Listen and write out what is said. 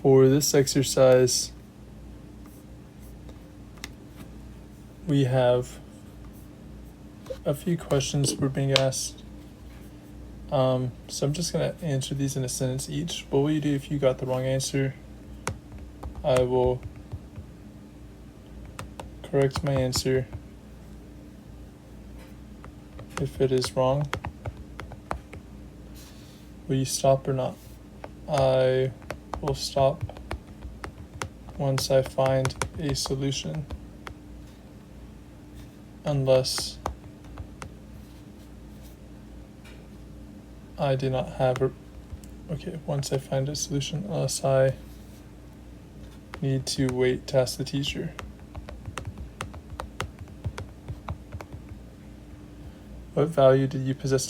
For this exercise, we have a few questions we're being asked. So I'm just going to answer these in a sentence each. What will you do if you got the wrong answer? I will correct my answer if it is wrong. Will you stop or not? I will stop once I find a solution, unless I do not have once I find a solution, unless I need to wait to ask the teacher. What value did you possess?